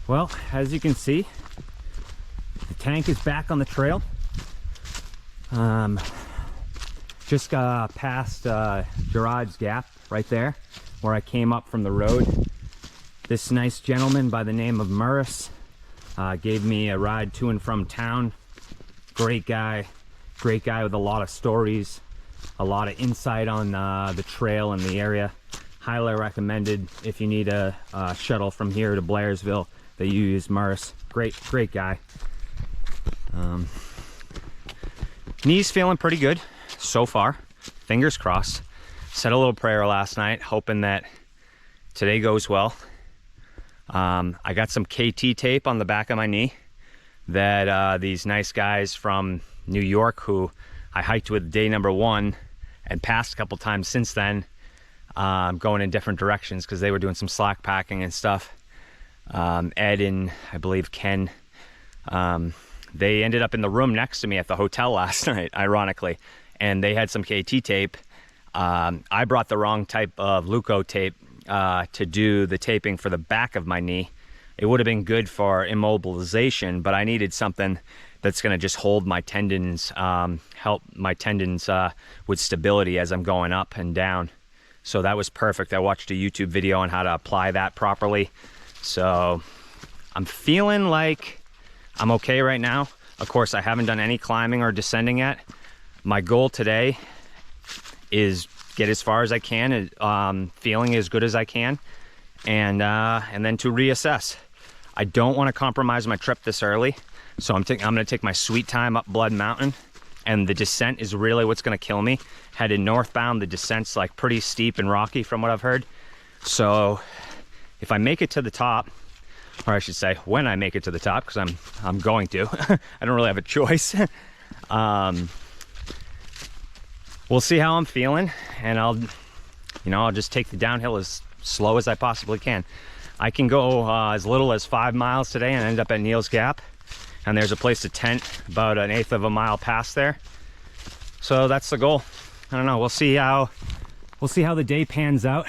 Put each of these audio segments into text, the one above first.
Well, as you can see, the tank is back on the trail. Just past Gerard's Gap right there, where I came up from the road. This nice gentleman by the name of Murris gave me a ride to and from town. Great guy with a lot of stories, a lot of insight on the trail and the area. Highly recommended if you need a shuttle from here to Blairsville that you use Murris. Great guy. Knees feeling pretty good so far, fingers crossed. Said a little prayer last night hoping that today goes well. I got some KT tape on the back of my knee that these nice guys from New York who I hiked with day number 1 and passed a couple times since then, going in different directions because they were doing some slack packing and stuff. Ed and I believe Ken, they ended up in the room next to me at the hotel last night, ironically, and they had some KT tape. I brought the wrong type of Luco tape to do the taping for the back of my knee. It would have been good for immobilization, but I needed something that's going to just hold my tendons, help my tendons with stability as I'm going up and down. So that was perfect. I watched a YouTube video on how to apply that properly. So I'm feeling like I'm okay right now. Of course, I haven't done any climbing or descending yet. My goal today is get as far as I can, feeling as good as I can, and then to reassess. I don't want to compromise my trip this early, so I'm going to take my sweet time up Blood Mountain, and the descent is really what's going to kill me. Headed northbound, the descent's like pretty steep and rocky from what I've heard. So if I make it to the top, or I should say when I make it to the top, because I'm going to. I don't really have a choice. We'll see how I'm feeling, and I'll just take the downhill as slow as I possibly can. I can go as little as 5 miles today and end up at Neil's Gap, and there's a place to tent about 1/8 of a mile past there. So that's the goal. I don't know. We'll see how the day pans out.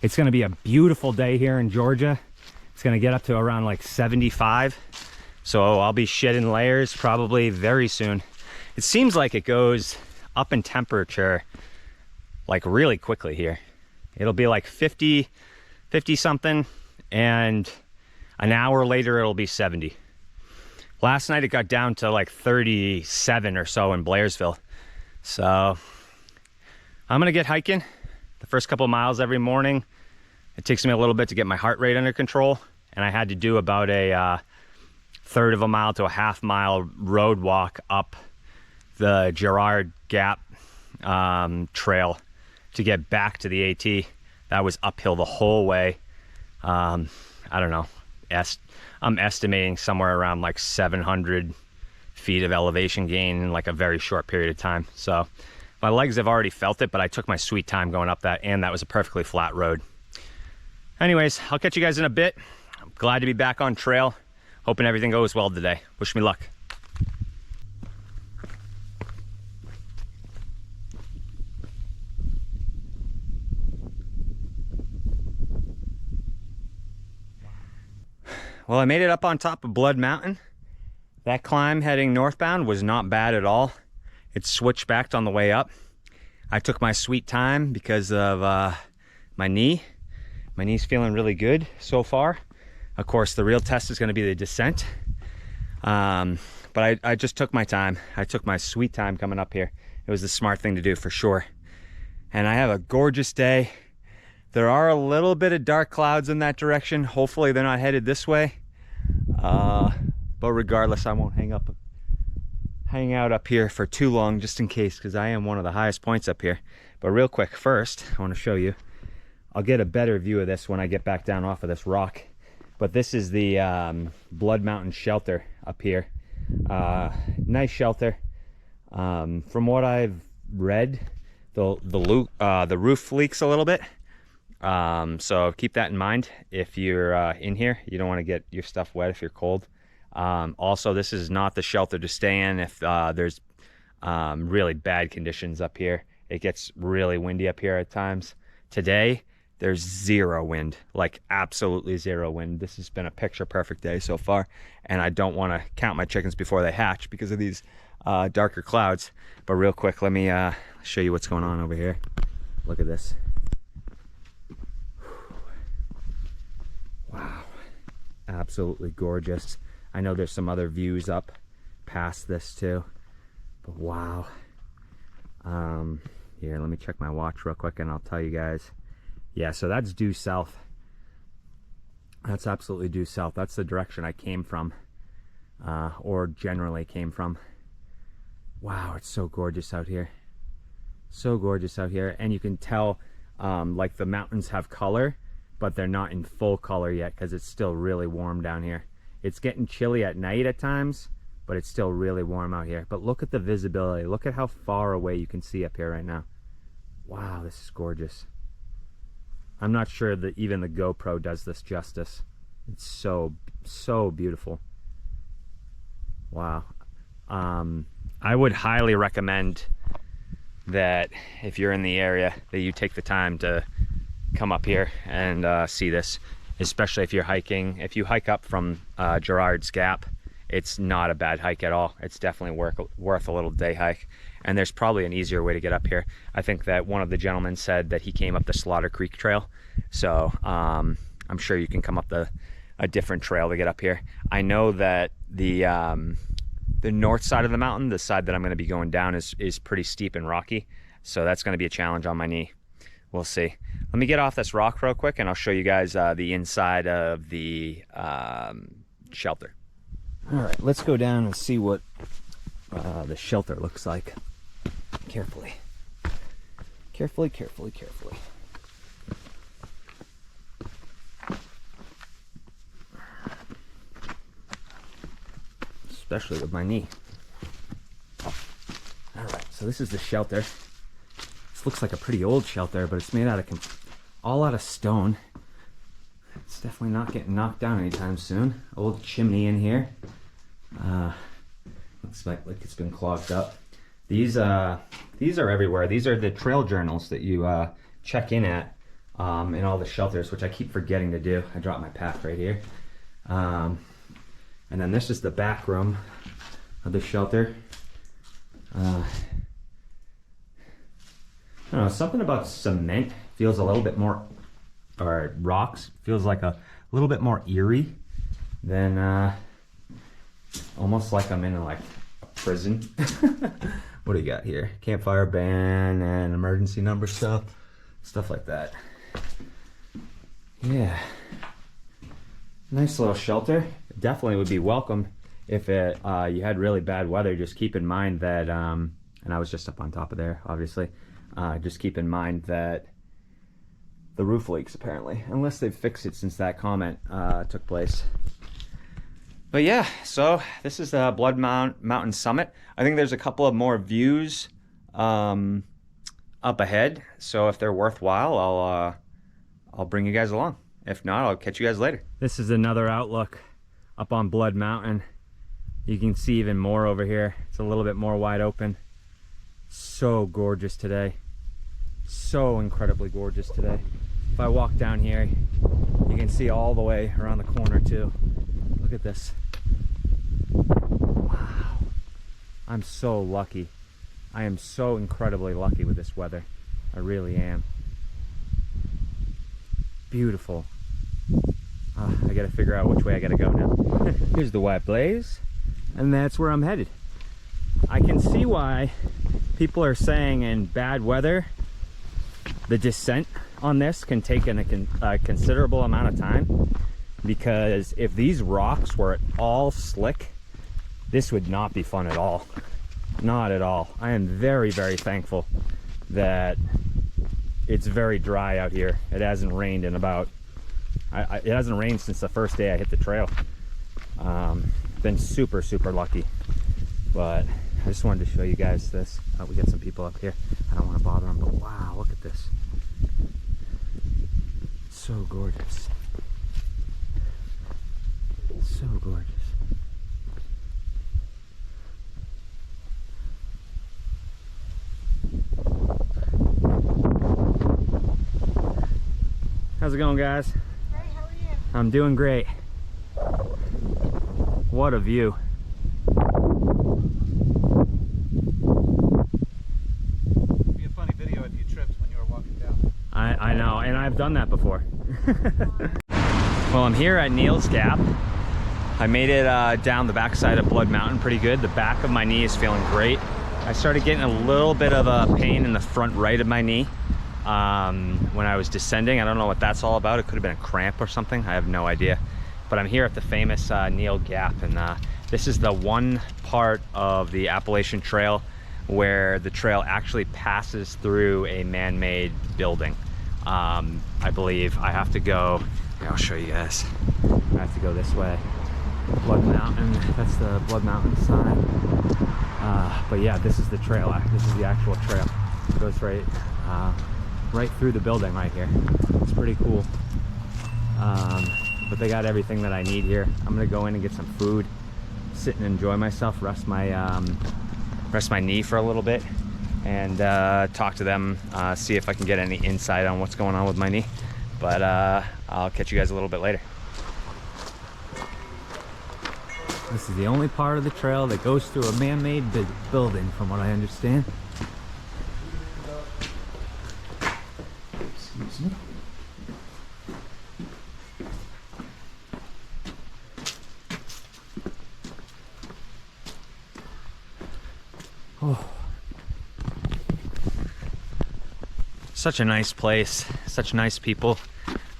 It's going to be a beautiful day here in Georgia. It's going to get up to around like 75. So I'll be shedding layers probably very soon. It seems like it goes up in temperature like really quickly here. It'll be like 50 something, and an hour later it'll be 70. Last night it got down to like 37 or so in Blairsville. So I'm gonna get hiking the first couple miles every morning. It takes me a little bit to get my heart rate under control, and I had to do about a 1/3 of a mile to a 1/2 mile road walk up the Gerard Gap trail to get back to the AT. That was uphill the whole way. I don't know. I'm estimating somewhere around like 700 feet of elevation gain in like a very short period of time. So my legs have already felt it, but I took my sweet time going up that, and that was a perfectly flat road. Anyways, I'll catch you guys in a bit. I'm glad to be back on trail. Hoping everything goes well today. Wish me luck. Well, I made it up on top of Blood Mountain. That climb heading northbound was not bad at all. It switched back on the way up. I took my sweet time because of my knee. My knee's feeling really good so far. Of course, the real test is going to be the descent. But I just took my time. I took my sweet time coming up here. It was the smart thing to do for sure. And I have a gorgeous day. There are a little bit of dark clouds in that direction. Hopefully they're not headed this way. But regardless, I won't hang out up here for too long just in case, because I am one of the highest points up here. But real quick, first, I want to show you. I'll get a better view of this when I get back down off of this rock. But this is the Blood Mountain shelter up here. Nice shelter. From what I've read, the roof leaks a little bit. So keep that in mind if you're in here. You don't want to get your stuff wet if you're cold. Also, this is not the shelter to stay in if there's really bad conditions up here. It gets really windy up here at times. Today, There's zero wind, like absolutely zero wind. This has been a picture perfect day so far, and I don't want to count my chickens before they hatch because of these darker clouds. But real quick, let me show you what's going on over here. Look at this. Wow, absolutely gorgeous. I know there's some other views up past this too, but wow. Here, let me check my watch real quick and I'll tell you guys. Yeah, so that's due south. That's absolutely due south. That's the direction I came from, or generally came from. Wow, it's so gorgeous out here. So gorgeous out here. And you can tell like the mountains have color, but they're not in full color yet because it's still really warm down here. It's getting chilly at night at times, but it's still really warm out here. But look at the visibility. Look at how far away you can see up here right now. Wow, this is gorgeous. I'm not sure that even the GoPro does this justice. It's so beautiful. Wow. I would highly recommend that if you're in the area that you take the time to come up here and see this, especially if you're hiking. If you hike up from Gerard's Gap, it's not a bad hike at all. It's definitely worth a little day hike. And there's probably an easier way to get up here. I think that one of the gentlemen said that he came up the Slaughter Creek Trail. So I'm sure you can come up a different trail to get up here. I know that the north side of the mountain, the side that I'm gonna be going down, is pretty steep and rocky. So that's gonna be a challenge on my knee. We'll see. Let me get off this rock real quick and I'll show you guys the inside of the shelter. All right, let's go down and see what the shelter looks like. Carefully. Carefully, carefully, carefully. Especially with my knee. All right, so this is the shelter. This looks like a pretty old shelter, but it's made out of all out of stone. It's definitely not getting knocked down anytime soon. Old chimney in here. Looks like it's been clogged up. These are everywhere. These are the trail journals that you check in at in all the shelters, which I keep forgetting to do. I dropped my pack right here. And then this is the back room of the shelter. I don't know, something about cement feels a little bit more, or rocks, feels like a little bit more eerie than almost like I'm in like a prison. What do you got here? Campfire ban and emergency number stuff like that. Yeah, nice little shelter. Definitely would be welcome if you had really bad weather. Just keep in mind that, and I was just up on top of there, obviously. Just keep in mind that the roof leaks apparently, unless they've fixed it since that comment took place. But yeah, so this is the Blood Mountain Summit. I think there's a couple of more views up ahead, so if they're worthwhile, I'll bring you guys along. If not, I'll catch you guys later. This is another outlook up on Blood Mountain. You can see even more over here. It's a little bit more wide open. So gorgeous today. So incredibly gorgeous today. If I walk down here, you can see all the way around the corner too. Look at this. Wow. I'm so lucky. I am so incredibly lucky with this weather. I really am. Beautiful. I gotta figure out which way I gotta go now. Here's the White Blaze, and that's where I'm headed. I can see why people are saying in bad weather the descent on this can take a considerable amount of time, because if these rocks were at all slick, this would not be fun at all. Not at all. I am very, very thankful that it's very dry out here. It hasn't rained in about, it hasn't rained since the first day I hit the trail. Been super, super lucky. But I just wanted to show you guys this. We got some people up here. I don't want to bother them, but wow, look at this. So gorgeous. So gorgeous. How's it going, guys? Great, how are you? I'm doing great. What a view. It'd be a funny video if you tripped when you were walking down. I know, and I've done that before. Well, I'm here at Neil's Gap. I made it down the backside of Blood Mountain pretty good. The back of my knee is feeling great. I started getting a little bit of a pain in the front right of my knee when I was descending. I don't know what that's all about. It could have been a cramp or something. I have no idea. But I'm here at the famous Neil Gap, and this is the one part of the Appalachian Trail where the trail actually passes through a man-made building. I believe I have to go, I'll show you guys. I have to go this way. Blood Mountain, that's the Blood Mountain sign. But yeah, this is the trail. This is the actual trail. It goes right through the building right here. It's pretty cool. But they got everything that I need here. I'm gonna go in and get some food, sit and enjoy myself, rest my knee for a little bit, and talk to them, see if I can get any insight on what's going on with my knee. But I'll catch you guys a little bit later. This is the only part of the trail that goes through a man-made building, from what I understand. Excuse me. Oh. Such a nice place, such nice people.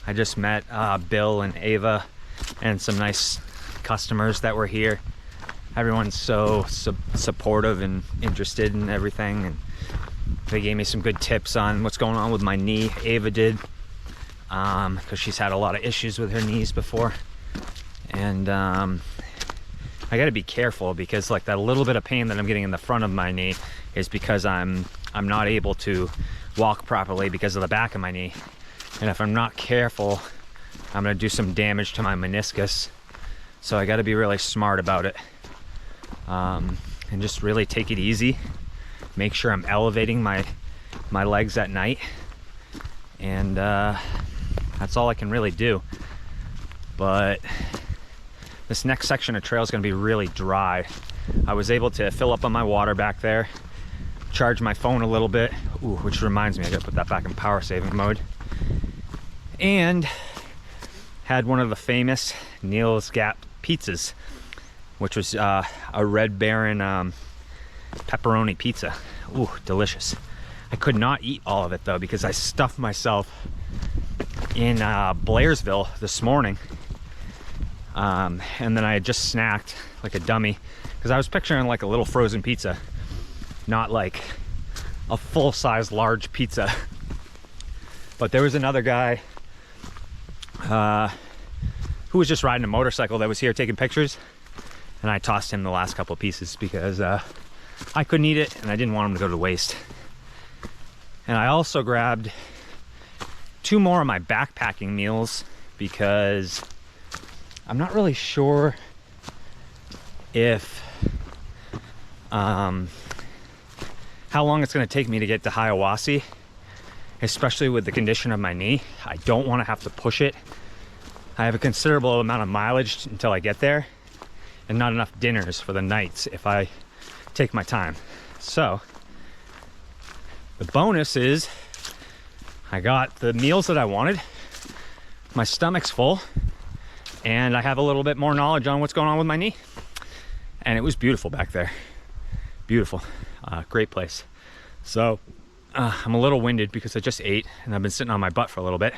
I just met Bill and Ava and some nice customers that were here. Everyone's so supportive and interested in everything, and they gave me some good tips on what's going on with my knee. Ava did, because she's had a lot of issues with her knees before. And I got to be careful, because like that little bit of pain that I'm getting in the front of my knee is because I'm not able to walk properly because of the back of my knee. And if I'm not careful, I'm gonna do some damage to my meniscus. So I got to be really smart about it, and just really take it easy. Make sure I'm elevating my legs at night, and that's all I can really do. But this next section of trail is going to be really dry. I was able to fill up on my water back there, charge my phone a little bit. Ooh, which reminds me, I got to put that back in power saving mode. And had one of the famous Neil's Gap pizzas, which was a Red Baron pepperoni pizza. Ooh, delicious. I could not eat all of it though, because I stuffed myself in Blairsville this morning, and then I had just snacked like a dummy, because I was picturing like a little frozen pizza, not like a full-size large pizza. But there was another guy who was just riding a motorcycle that was here taking pictures, and I tossed him the last couple pieces because I couldn't eat it and I didn't want him to go to waste. And I also grabbed 2 more of my backpacking meals, because I'm not really sure if how long it's going to take me to get to Hiawassee, especially with the condition of my knee. I don't want to have to push it. I have a considerable amount of mileage until I get there, and not enough dinners for the nights if I take my time. So the bonus is I got the meals that I wanted, my stomach's full, and I have a little bit more knowledge on what's going on with my knee. And it was beautiful back there. Beautiful. Great place. So I'm a little winded because I just ate and I've been sitting on my butt for a little bit.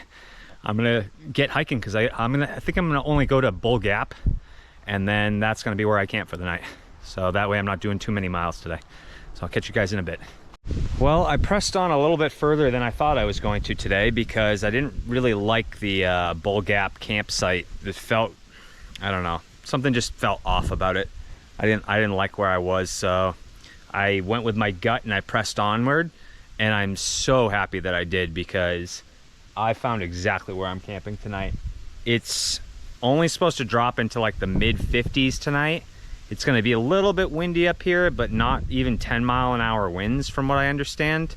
I'm gonna get hiking because I think I'm gonna only go to Bull Gap, and then that's gonna be where I camp for the night. So that way I'm not doing too many miles today. So I'll catch you guys in a bit. Well, I pressed on a little bit further than I thought I was going to today, because I didn't really like the Bull Gap campsite. It felt, I don't know, something just felt off about it. I didn't like where I was, so I went with my gut and I pressed onward, and I'm so happy that I did, because I found exactly where I'm camping tonight. It's only supposed to drop into like the mid 50s tonight. It's going to be a little bit windy up here, but not even 10-mile-an-hour winds from what I understand.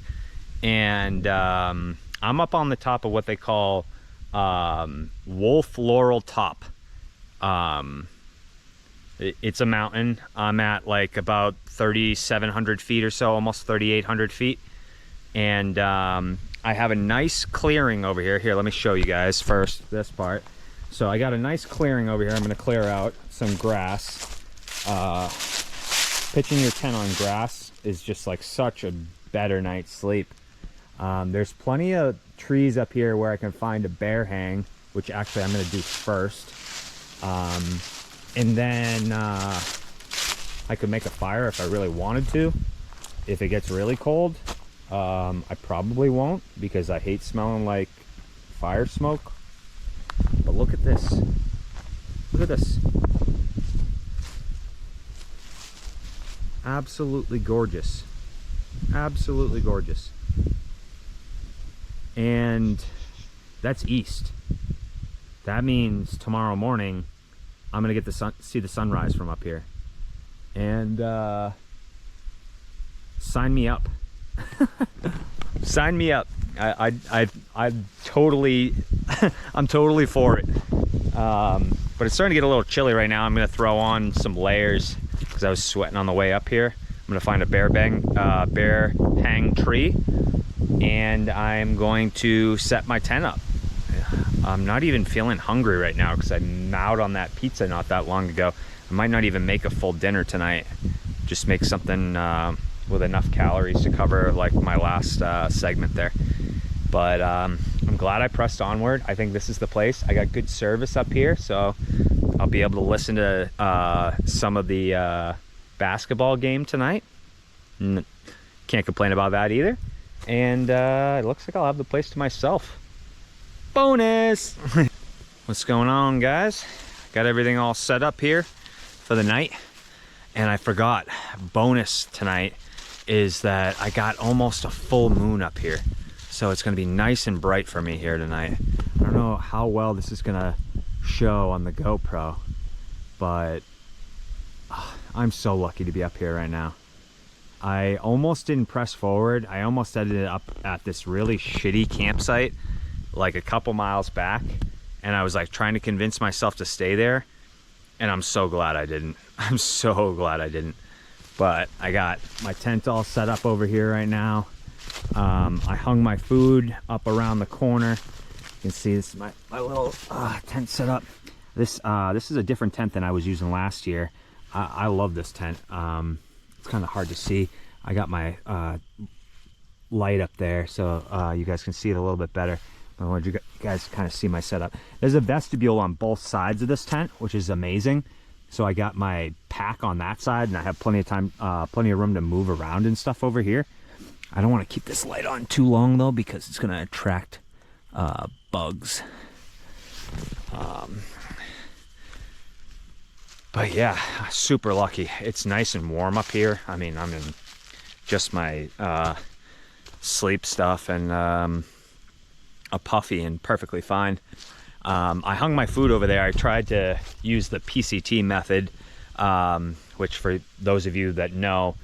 And I'm up on the top of what they call Wolf Laurel Top. It's a mountain. I'm at like about 3,700 feet or so, almost 3,800 feet. And I have a nice clearing over here. Here, let me show you guys first this part. So I got a nice clearing over here. I'm gonna clear out some grass. Pitching your tent on grass is just like such a better night's sleep. There's plenty of trees up here where I can find a bear hang, which actually I'm gonna do first. And then I could make a fire if I really wanted to. If it gets really cold, I probably won't because I hate smelling like fire smoke. But look at this. Look at this. Absolutely gorgeous. Absolutely gorgeous. And that's east. That means tomorrow morning I'm gonna get the sun, see the sunrise from up here. And sign me up. Sign me up. I totally I'm totally for it. But it's starting to get a little chilly right now. I'm gonna throw on some layers because I was sweating on the way up here. I'm gonna find a bear hang tree, and I'm going to set my tent up. I'm not even feeling hungry right now because I mowed on that pizza not that long ago. I might not even make a full dinner tonight. Just make something with enough calories to cover like my last segment there. But I'm glad I pressed onward. I think this is the place. I got good service up here, so I'll be able to listen to some of the basketball game tonight. Can't complain about that either. And it looks like I'll have the place to myself. Bonus! What's going on, guys? Got everything all set up here for the night. And I forgot, bonus tonight is that I got almost a full moon up here. So it's gonna be nice and bright for me here tonight. I don't know how well this is gonna show on the GoPro, but I'm so lucky to be up here right now. I almost didn't press forward. I almost ended up at this really shitty campsite like a couple miles back, and I was like trying to convince myself to stay there, and I'm so glad I didn't. I'm so glad I didn't. But I got my tent all set up over here right now. I hung my food up around the corner. You can see this is my little tent set up. This is a different tent than I was using last year. I love this tent. It's kind of hard to see. I got my light up there so you guys can see it a little bit better. I wanted you guys to kind of see my setup. There's a vestibule on both sides of this tent, which is amazing. So I got my pack on that side, and I have plenty of time, plenty of room to move around and stuff over here. I don't want to keep this light on too long though, because it's going to attract bugs. But yeah, super lucky. It's nice and warm up here. I mean, I'm in just my sleep stuff and a puffy and perfectly fine. I hung my food over there. I tried to use the PCT method, which for those of you that know,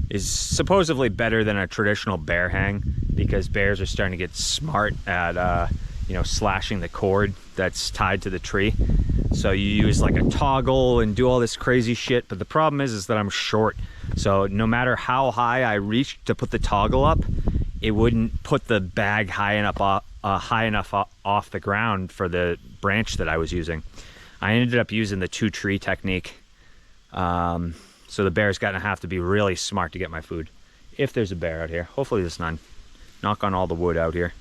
is supposedly better than a traditional bear hang, because bears are starting to get smart at you know, slashing the cord that's tied to the tree. So you use like a toggle and do all this crazy shit, but the problem is that I'm short. So no matter how high I reached to put the toggle up, it wouldn't put the bag high enough off the ground for the branch that I was using. I ended up using the 2-tree technique. So the bear's gonna have to be really smart to get my food. If there's a bear out here. Hopefully there's none. Knock on all the wood out here.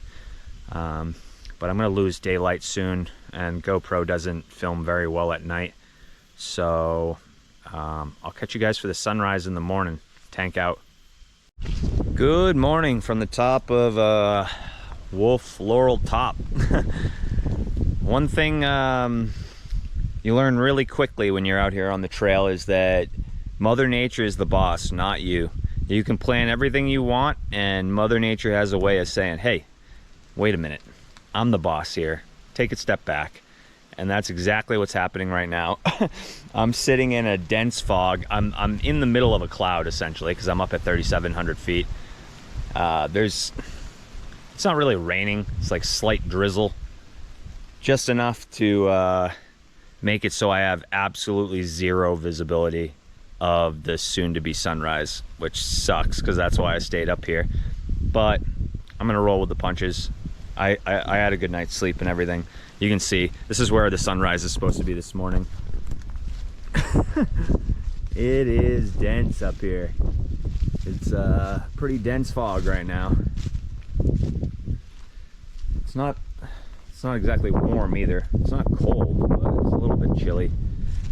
But I'm gonna lose daylight soon, and GoPro doesn't film very well at night. So I'll catch you guys for the sunrise in the morning. Tank out. Good morning from the top of Wolf Laurel Top. One thing you learn really quickly when you're out here on the trail is that Mother Nature is the boss, not you. You can plan everything you want, and Mother Nature has a way of saying, hey, wait a minute, I'm the boss here. Take a step back. And that's exactly what's happening right now. I'm sitting in a dense fog. I'm in the middle of a cloud, essentially, because I'm up at 3,700 feet. There's It's not really raining. It's like slight drizzle. Just enough to make it so I have absolutely zero visibility of the soon-to-be sunrise, which sucks because that's why I stayed up here. But I'm gonna roll with the punches. I had a good night's sleep and everything. You can see, this is where the sunrise is supposed to be this morning. It is dense up here. It's pretty dense fog right now. It's not exactly warm either. It's not cold, but it's a little bit chilly.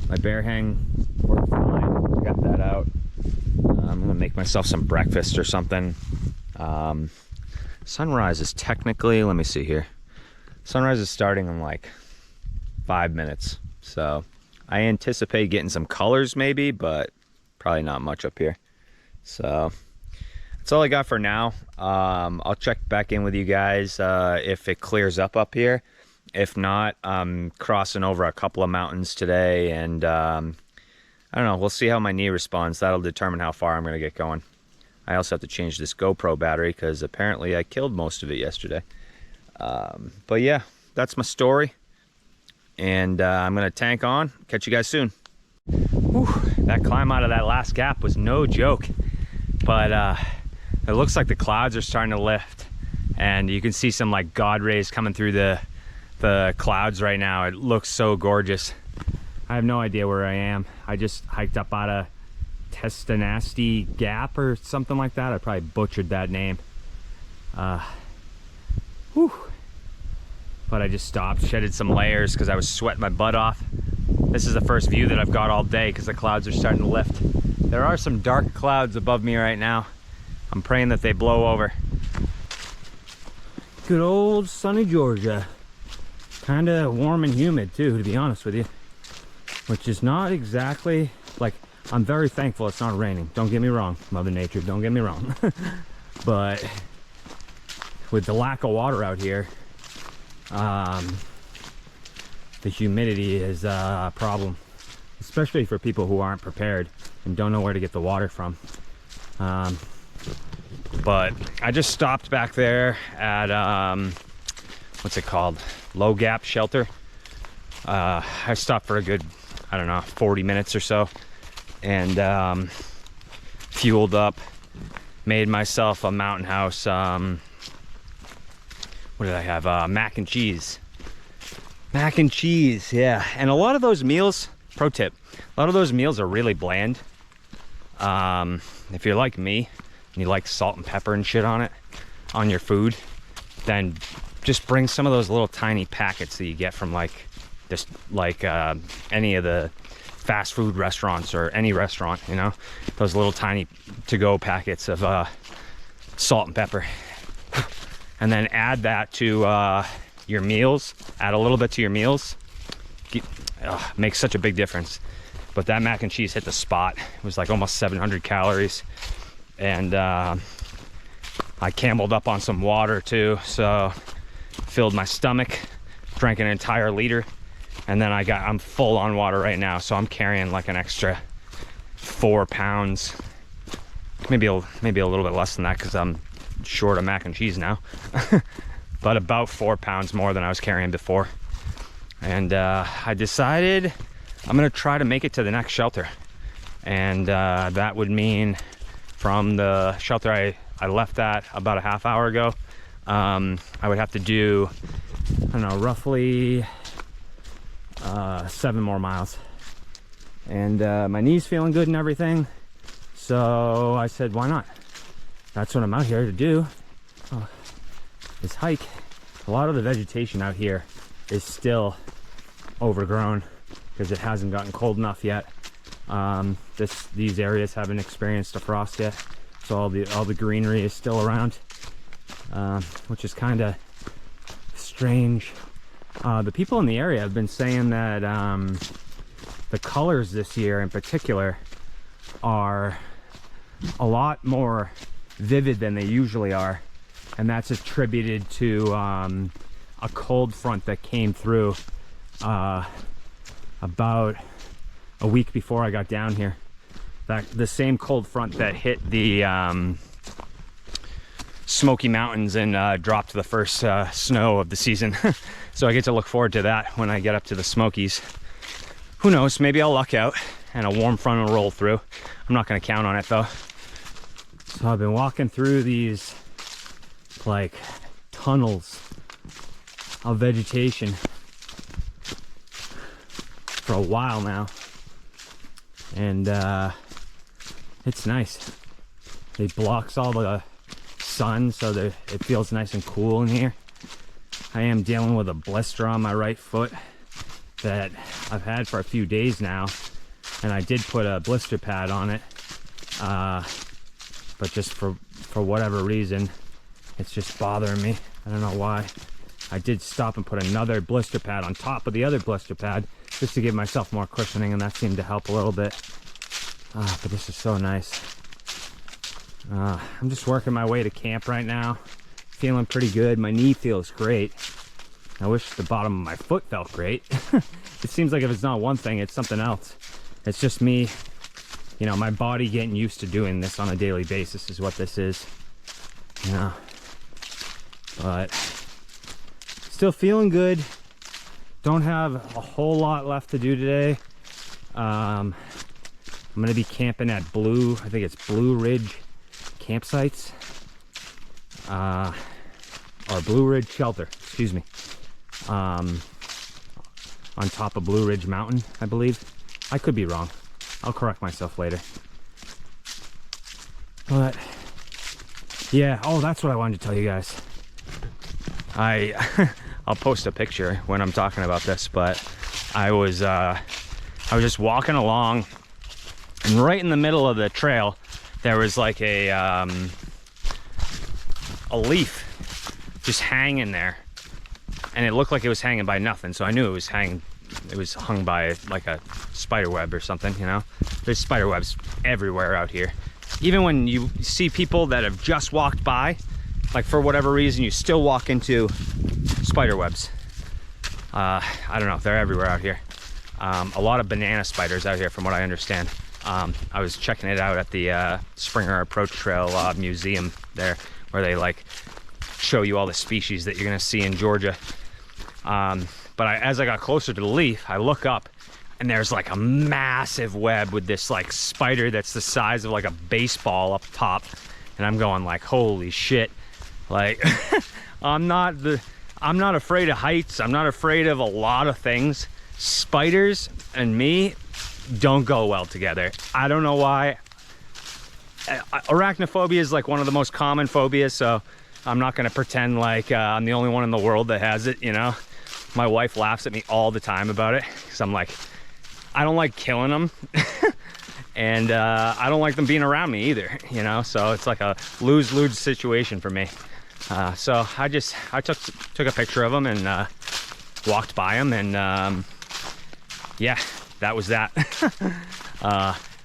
My bear hang worked fine. Got that out. I'm gonna make myself some breakfast or something. Sunrise is technically, let me see here. Sunrise is starting in like 5 minutes. So I anticipate getting some colors maybe, but probably not much up here. So that's all I got for now. I'll check back in with you guys if it clears up here. If not, I'm crossing over a couple of mountains today, and I don't know, we'll see how my knee responds. That'll determine how far I'm gonna get going. I also have to change this GoPro battery because apparently I killed most of it yesterday. But yeah, that's my story. And I'm gonna tank on. Catch you guys soon. Whew, that climb out of that last gap was no joke. But it looks like the clouds are starting to lift. And you can see some like God rays coming through the clouds right now. It looks so gorgeous. I have no idea where I am. I just hiked up out of Testanasti Gap or something like that. I probably butchered that name. Whew. But I just stopped, shedded some layers because I was sweating my butt off. This is the first view that I've got all day because the clouds are starting to lift. There are some dark clouds above me right now. I'm praying that they blow over. Good old sunny Georgia. Kind of warm and humid too, to be honest with you. Which is not exactly, like, I'm very thankful it's not raining. Don't get me wrong, Mother Nature, don't get me wrong. But with the lack of water out here, the humidity is a problem, especially for people who aren't prepared and don't know where to get the water from. But I just stopped back there at what's it called, Low Gap Shelter. I stopped for a good, I don't know, 40 minutes or so, and fueled up, made myself a mountain house. What did I have? Mac and cheese. Mac and cheese, yeah. And a lot of those meals, pro tip, a lot of those meals are really bland. If you're like me and you like salt and pepper and shit on it, on your food, then just bring some of those little tiny packets that you get from like this, like any of the fast food restaurants or any restaurant, you know, those little tiny to-go packets of salt and pepper. And then add that to your meals. Add a little bit to your meals. Makes such a big difference. But that mac and cheese hit the spot. It was like almost 700 calories. And I cameled up on some water too. So filled my stomach, drank an entire liter. And then I'm full on water right now. So I'm carrying like an extra 4 pounds. Maybe a little bit less than that because I'm short of mac and cheese now. But about 4 pounds more than I was carrying before. And I decided I'm gonna try to make it to the next shelter. And that would mean from the shelter I left at about a half hour ago, I would have to do, I don't know, roughly 7 more miles. And my knee's feeling good and everything. So I said, why not? That's what I'm out here to do, is hike. A lot of the vegetation out here is still overgrown because it hasn't gotten cold enough yet. These areas haven't experienced a frost yet, so all the greenery is still around, which is kind of strange. The people in the area have been saying that the colors this year in particular are a lot more vivid than they usually are, and that's attributed to a cold front that came through about a week before I got down here. The same cold front that hit the Smoky Mountains and dropped the first snow of the season. So I get to look forward to that when I get up to the Smokies. Who knows, maybe I'll luck out and a warm front will roll through. I'm not gonna count on it though. So I've been walking through these like tunnels of vegetation for a while now, and it's nice. It blocks all the sun so that it feels nice and cool in here. I am dealing with a blister on my right foot that I've had for a few days now, and I did put a blister pad on it, but just for whatever reason it's just bothering me. I don't know why. I did stop and put another blister pad on top of the other blister pad just to give myself more cushioning, and that seemed to help a little bit. But this is so nice. I'm just working my way to camp right now. Feeling pretty good. My knee feels great. I wish the bottom of my foot felt great. It seems like if it's not one thing, it's something else. It's just me, you know, my body getting used to doing this on a daily basis is what this is. You know, but still feeling good. Don't have a whole lot left to do today. I'm gonna be camping at I think it's Blue Ridge campsites, or Blue Ridge shelter, excuse me, on top of Blue Ridge Mountain, I believe. I could be wrong. I'll correct myself later. But yeah, oh, that's what I wanted to tell you guys. I'll post a picture when I'm talking about this, but I was just walking along, and right in the middle of the trail there was like a leaf just hanging there, and it looked like it was hanging by nothing, so I knew it was hung by like a spider web or something, you know. There's spider webs everywhere out here. Even when you see people that have just walked by, like for whatever reason, you still walk into spider webs. I don't know, they're everywhere out here. A lot of banana spiders out here from what I understand. I was checking it out at the Springer Approach Trail museum there, where they like show you all the species that you're gonna see in Georgia. But as I got closer to the leaf, I look up and there's like a massive web with this like spider that's the size of like a baseball up top, and I'm going like, holy shit. Like I'm not afraid of heights. I'm not afraid of a lot of things. Spiders and me don't go well together. I don't know why. Arachnophobia is like one of the most common phobias, so I'm not gonna pretend like I'm the only one in the world that has it, you know. My wife laughs at me all the time about it, because I'm like, I don't like killing them. And I don't like them being around me either, you know, so it's like a lose-lose situation for me. So I took a picture of them and walked by them, and yeah, that was that.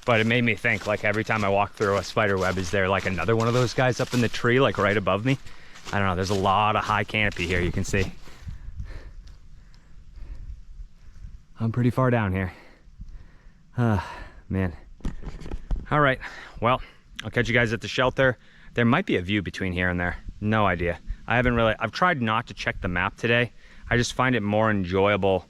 But it made me think, like every time I walk through a spider web, is there like another one of those guys up in the tree, like right above me? I don't know, there's a lot of high canopy here, you can see. I'm pretty far down here. Man. All right, well, I'll catch you guys at the shelter. There might be a view between here and there. No idea. I've tried not to check the map today. I just find it more enjoyable.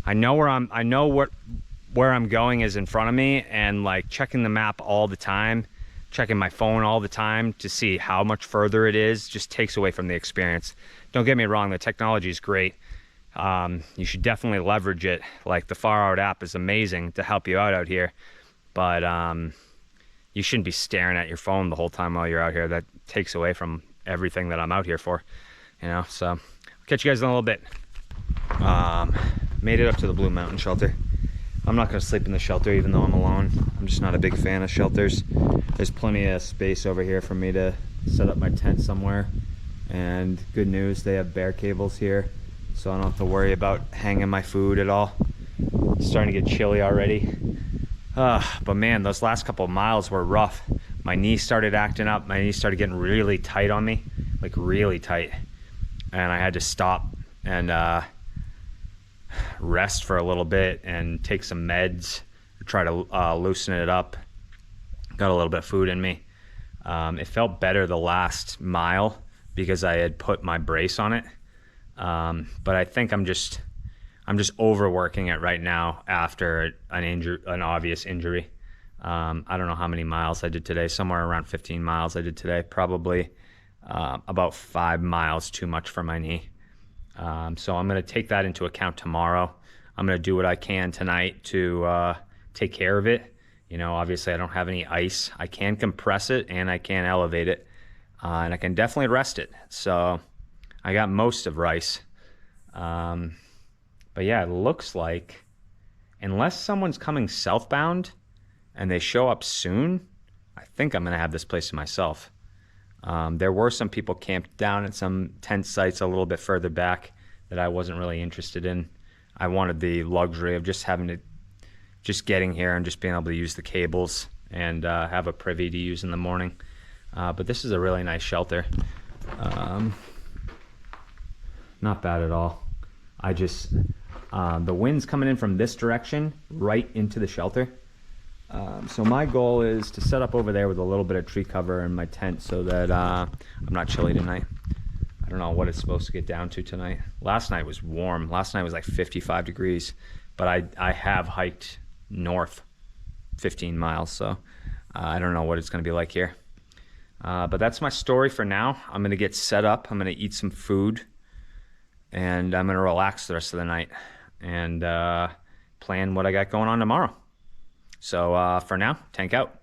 I know where I'm going is in front of me, and like checking the map all the time, checking my phone all the time to see how much further it is, just takes away from the experience. Don't get me wrong, the technology is great. You should definitely leverage it. Like the Far Out app is amazing to help you out here, but you shouldn't be staring at your phone the whole time while you're out here. That takes away from everything that I'm out here for, you know. So I'll catch you guys in a little bit. Made it up to the Blue Mountain shelter. I'm not gonna sleep in the shelter even though I'm alone. I'm just not a big fan of shelters. There's plenty of space over here for me to set up my tent somewhere, and good news, they have bear cables here, so I don't have to worry about hanging my food at all. It's starting to get chilly already. But man, those last couple of miles were rough. My knee started acting up. My knee started getting really tight on me, like really tight. And I had to stop and rest for a little bit and take some meds to try to loosen it up. Got a little bit of food in me. It felt better the last mile because I had put my brace on it. But I think I'm just overworking it right now after an obvious injury. I don't know how many miles I did today, somewhere around 15 miles I did today, probably about 5 miles too much for my knee. So I'm going to take that into account tomorrow. I'm going to do what I can tonight to take care of it. You know, obviously I don't have any ice. I can compress it and I can elevate it, and I can definitely rest it. So I got most of rice. But yeah, it looks like unless someone's coming southbound and they show up soon, I think I'm going to have this place to myself. There were some people camped down at some tent sites a little bit further back that I wasn't really interested in. I wanted the luxury of just getting here and just being able to use the cables and have a privy to use in the morning. But this is a really nice shelter. Not bad at all. The wind's coming in from this direction right into the shelter. So my goal is to set up over there with a little bit of tree cover in my tent so that I'm not chilly tonight. I don't know what it's supposed to get down to tonight. Last night was warm. Last night was like 55 degrees, but I have hiked north 15 miles, so I don't know what it's going to be like here. But that's my story for now. I'm going to get set up. I'm going to eat some food, and I'm going to relax the rest of the night and plan what I got going on tomorrow. So for now, tank out.